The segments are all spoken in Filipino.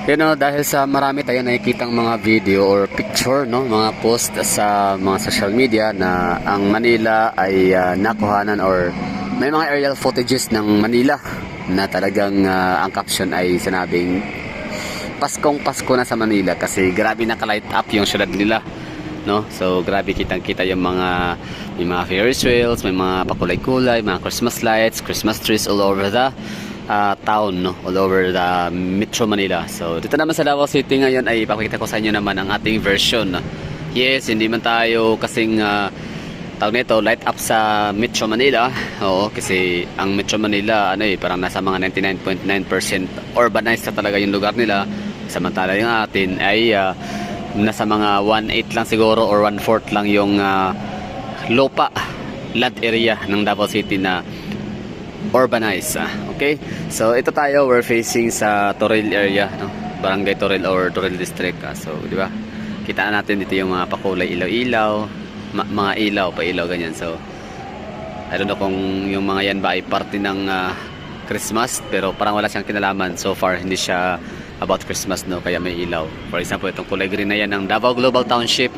Yun know, dahil sa marami tayo nakikitang mga video or picture, no, mga post sa mga social media na ang Manila ay nakuhanan or may mga aerial footages ng Manila na talagang ang caption ay sinabing Paskong Pasko na sa Manila kasi grabe naka-light up yung syudad nila, no? So grabe kitang-kita yung may mga Ferris wheels, may mga pakulay-kulay, mga Christmas lights, Christmas trees all over the town, no? All over the Metro Manila. So dito naman sa Davao City ngayon ay ipapakita ko sa inyo naman ang ating version. Yes, hindi man tayo kasing tawag nito light up sa Metro Manila. Oo, kasi ang Metro Manila parang nasa mga 99.9% urbanized na talaga yung lugar nila. Samantala yung atin ay nasa mga 1/8 lang siguro or 1/4 lang yung lupa land area ng Davao City na urbanized. Okay, so ito tayo, we're facing sa Toril area, no? Barangay Toril or Toril District. So di ba, kitaan natin dito yung mga pakulay ilaw-ilaw, mga ilaw, pa-ilaw ganyan. So I don't know kung yung mga yan ba ay parte ng Christmas, pero parang wala siyang kinalaman so far, hindi siya about Christmas, no? Kaya may ilaw. For example, itong kulay green na yan ng Davao Global Township.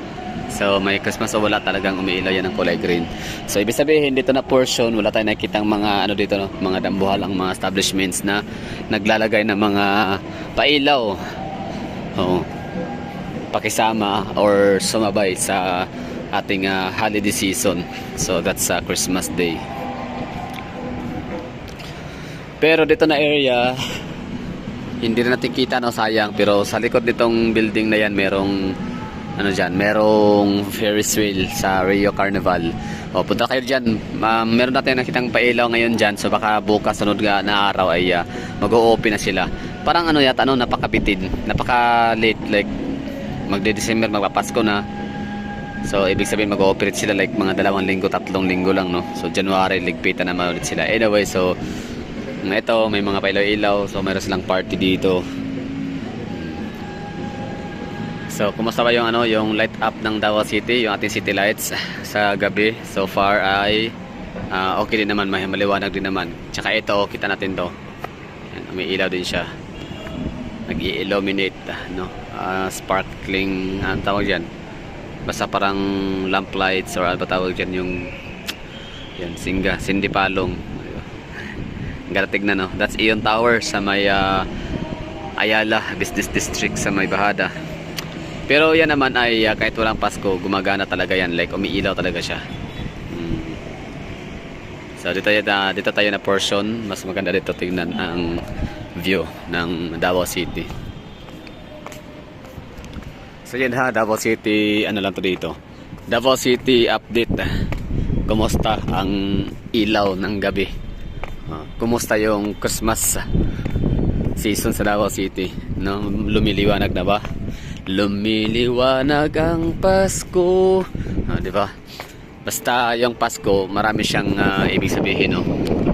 So may Christmas o wala, talagang umiilaw yan ng kulay green. So ibig sabihin dito na portion, wala tayong nakikitang mga dito, no? Mga dambuhalang mga establishments na naglalagay ng mga pailaw. Oo. Pakisama or sumabay sa ating holiday season. So that's Christmas Day. Pero dito na area hindi rin natin kita, no, sayang, pero sa likod nitong building na yan merong merong Ferris wheel sa Rio Carnival. O punta kayo diyan. Meron natin nakitang pailaw ngayon diyan, so baka bukas sunod na araw ay mag-o-open na sila. Parang yata napakabitid, napaka-late, like magde-December, magpapasko na. So ibig sabihin mag-ooperate sila like mga 2 linggo, 3 linggo lang, no. So January ligpitan na ulit sila. Anyway, so ito may mga pailaw-ilaw, so mayroon silang party dito. So kumusta ba yung yung light up ng Davao City, yung ating city lights sa gabi? So far ay okay din naman, maliwanag din naman. Tsaka ito, kita natin to. Ayan, may ilaw din siya. Nag-i-illuminate, no? Sparkling, anong tawag diyan? Basta parang lamp lights or ano ba tawag diyan, yung yan, sindipalong. Ganda tignan, no? That's Ion Tower sa may Ayala Business District sa may Bahada. Pero yan naman ay kahit walang Pasko, gumagana talaga yan, like umiilaw talaga siya. So dito tayo na portion, mas maganda dito tingnan ang view ng Davao City. So yan Davao City, lang to dito, Davao City update. Kumusta ang ilaw ng gabi? Kumusta yung Christmas season sa Davao City, no? Lumiliwanag na ba? Lumiliwanag ang Pasko, di ba? Basta yung Pasko, marami siyang ibig sabihin, no?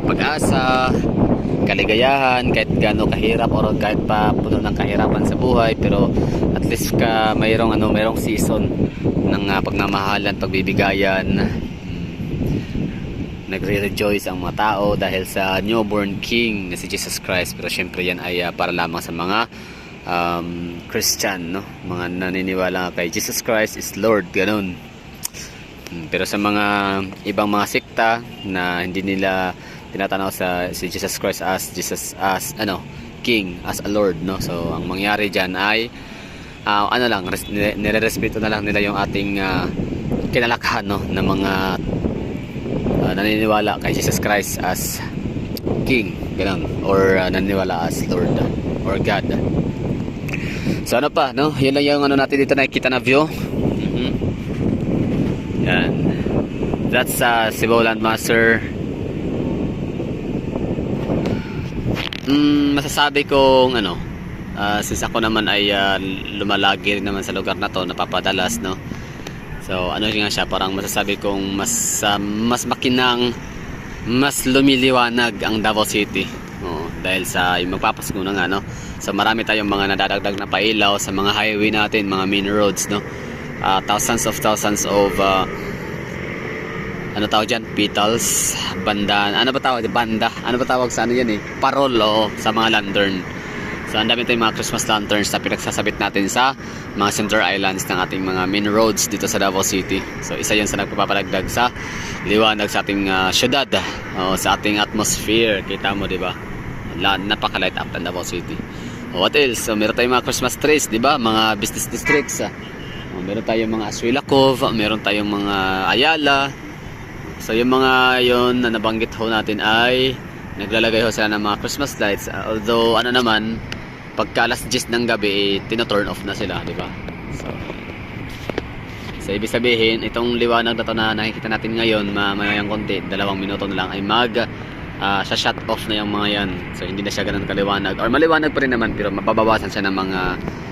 Pag-asa, kaligayahan, kahit gaano kahirap or kahit pa puno ng kahirapan sa buhay, pero at least mayroong season ng pagmamahalan, pagbibigayan. Nagre-rejoice ang mga tao dahil sa newborn king na si Jesus Christ. Pero syempre yan ay para lamang sa mga Christian, no? Mga naniniwala kay Jesus Christ is Lord, ganun. Pero sa mga ibang mga sekta na hindi nila tinatanaw si Jesus Christ as king, as a Lord, no? So ang mangyari diyan ay nire-respeto na lang nila yung ating kinalakhan, no, ng mga naniniwala kay Jesus Christ as king, ganun, or naniniwala as Lord or God. So pa, no? Yun lang yung natin dito nakikita na view. Yan. That's Cebu Landmaster. Masasabi kong since ako naman ay lumalagi rin naman sa lugar na to, napapadalas, no? So nga siya, parang masasabi kong mas makinang, mas lumiliwanag ang Davao City. Dahil sa yung magpapasko na nga, no? So marami tayong mga nadadagdag na pailaw sa mga highway natin, mga main roads, no? Thousands of tawag dyan? Petals, banda, ano ba tawag? Banda, ano ba tawag sa yan, parol, sa mga lantern. So ang dami tayong mga Christmas lanterns na pinagsasabit natin sa mga center islands ng ating mga main roads dito sa Davao City. So isa yun sa nagpapalagdag sa liwanag sa ating syudad, sa ating atmosphere. Kita mo, di ba? Napaka-light up ng Davao City. What else? So meron tayong mga Christmas trees, di ba? Mga business districts. Meron tayong mga Aswila Cove, meron tayong mga Ayala. So yung mga yon na nabanggit ho natin ay naglalagay ho sila ng mga Christmas lights. Although ano naman, pagka alas 10 ng gabi, tino-turn off na sila, di ba? So ibig sabihin, itong liwanag na to na nakikita natin ngayon, mamayang konti, 2 minuto na lang ay sa shut off na yung mga yan. So hindi na siya ganun kaliwanag, or maliwanag pa rin naman, pero mababawasan siya ng mga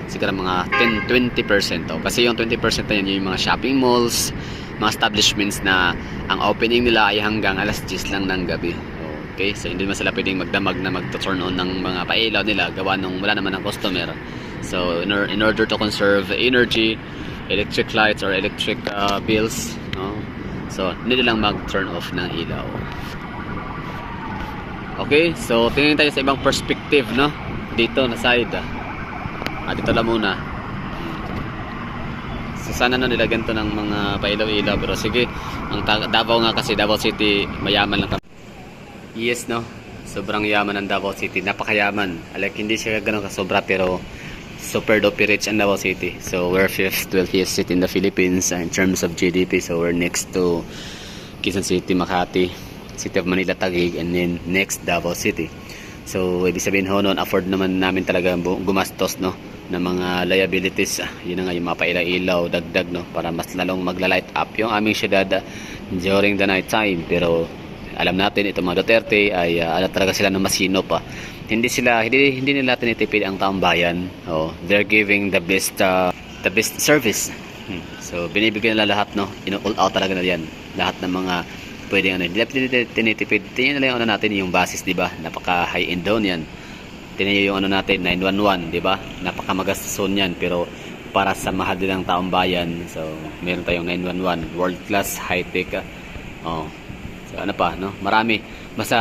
siguro mga 10-20%. Kasi yung 20% na yan yung mga shopping malls, mga establishments na ang opening nila ay hanggang alas 10 lang ng gabi. Okay, so hindi naman sila pwedeng magdamag na mag-turn on ng mga pailaw nila gawa nung wala naman ng customer. So in order to conserve energy, electric lights or electric bills, no? So hindi lang mag-turn off ng ilaw. Okay, so tingnan tayo sa ibang perspective, no? Dito na side. Dito lang muna. So sana na nilagyan to ng mga pailaw-ilaw, pero sige, ang Davao nga kasi, Davao City, mayaman lang kami. Yes, no? Sobrang yaman ng Davao City. Napakayaman. Like, hindi siya ganun kasobra, pero super duper rich ang Davao City. So, we're 12th city in the Philippines in terms of GDP. So, we're next to Quezon City, Makati, City of Manila, Taguig, and then next, Davao City. So, ibig sabihin ho noon, afford naman namin talaga gumastos, no? Ng mga liabilities. Yun na nga, yung mga pailaw-ilaw, dagdag, no? Para mas lalong magla-light up yung aming syudad during the night time. Pero, alam natin itong mga Duterte ay talaga sila ng masino pa. Hindi nila tinitipid ang taong bayan. They're giving the best service. So binibigyan nila lahat, no. All out talaga na 'yan. Lahat ng mga pwedeng hindi tinitipid. Tingnan nila yung natin, yung basis, di ba? Napaka high end down 'yan. Tingnan yung natin 911, di ba? Napaka magastuson 'yan, pero para sa mahal din ng taong bayan. So meron tayong 911, world class, high tech. Ano pa, no? Marami. Basta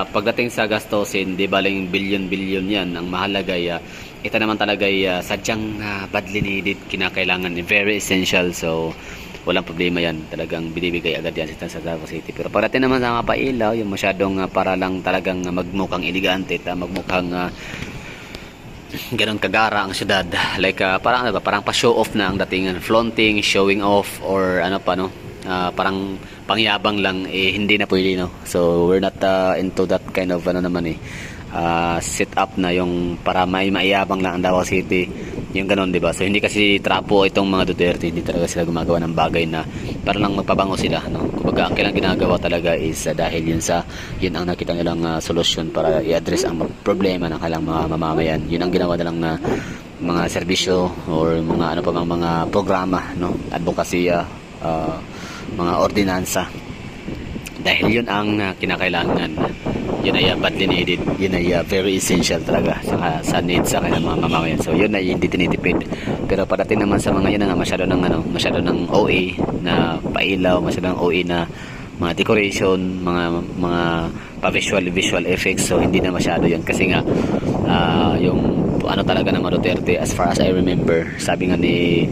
pagdating sa gastusin, di ba lang billion yan. Ang mahalaga ito naman talaga sadyang badly needed, kinakailangan, very essential. So walang problema yan. Talagang binibigay agad yan sa Davao City. Pero pagdating naman sa mga pailaw, yung masyadong para lang talagang magmukhang elegante at magmukhang ganun kagara ang syudad. Like parang pa-show off na ang datingan. Flaunting, showing off, or ano pa, no? Parang pangyabang lang, hindi na pwede, no? So we're not into that kind of set up na yung para maiyabang lang ang Davao City, yung ganun, di ba? So hindi kasi trapo itong mga Duterte, hindi talaga sila gumagawa ng bagay na para lang magpabango sila, no? Kumbaga ang kailang ginagawa talaga is dahil yun ang nakita nilang solusyon para i-address ang problema ng kailang mga mamamayan. Yun ang ginawa nilang mga serbisyo or mga mga programa, no? Advocacy, mga ordinansa, dahil yun ang kinakailangan. Yun ay badly needed, yun ay very essential talaga sa needs sa kanilang mga mamamayan. So yun ay hindi tinitipid. Pero padating naman sa mga yun na masyado ng OA na pailaw, masyado ng OA na mga decoration, mga visual effects. So hindi na masyado yun, kasi nga yung talaga ng mga Duterte, as far as I remember, sabi nga ni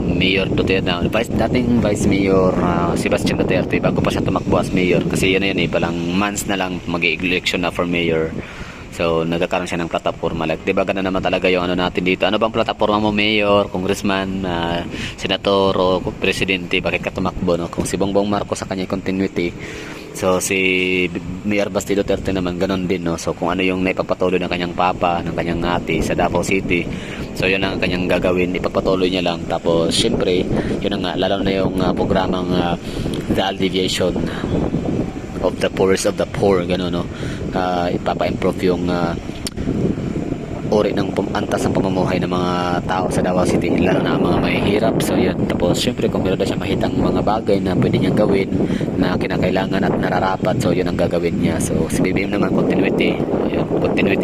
Mayor Duterte, dating Vice Mayor Sebastian Duterte, bago pa siya tumakbo as mayor, kasi yun palang months na lang mag-election na for mayor. So nagkakaroon siya ng plataforma, like, diba ganun naman talaga yung natin dito. Ano bang plataforma mo, mayor, congressman, senator o presidente? Bakit ka tumakbo, no? Kung si Bongbong Marcos sa kanya continuity, so si Mayor Basti Duterte naman ganun din, no? So kung ano yung naipagpatuloy ng kanyang papa, ng kanyang ate sa Davao City, so yun ang kanyang gagawin, ipagpatuloy niya lang. Tapos syempre yun ang lalo na yung programang the alleviation of the poorest of the poor, gano'n, no? Ipapa-improve yung uri ng antas ng pamumuhay ng mga tao sa Davao City, lalo na ang mga mahihirap. So yun, tapos syempre kung meron na siya mahitang mga bagay na pwede niyang gawin na kinakailangan at nararapat, so yun ang gagawin niya. So si BBM naman, continuity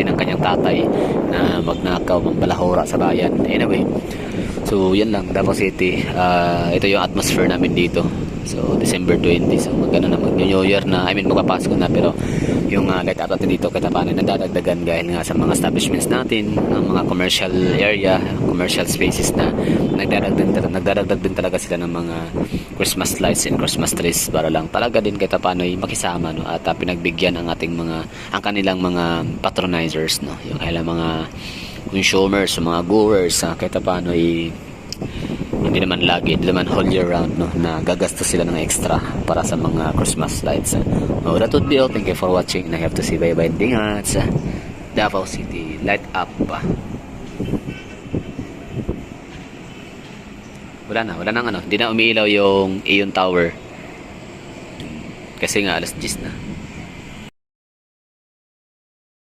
ng kanyang tatay na magnakaw, mambalahora sa bayan. Anyway, so yan lang, Davao City. Ito yung atmosphere namin dito. So December 20. So magano na mag-New Year na, I mean magpapasko na, pero yung light up natin dito kahit paano nadadagdagan dahil nga sa mga establishments natin, ng mga commercial area, commercial spaces na nagdadagdag din talaga sila ng mga Christmas lights and Christmas trees para lang talaga din kahit paano ay makisama, no, at pinagbigyan ang kanilang mga patronizers, no, yung kailang mga consumers, mga goers, kahit paano ay hindi naman whole year round, no, na gagastos sila ng extra para sa mga Christmas lights. Oh, that would be all. Thank you for watching, and I have to say bye-bye din nga sa Davao City light up. Wala nang hindi na umiilaw yung Aeon Tower kasi nga alas 10 na.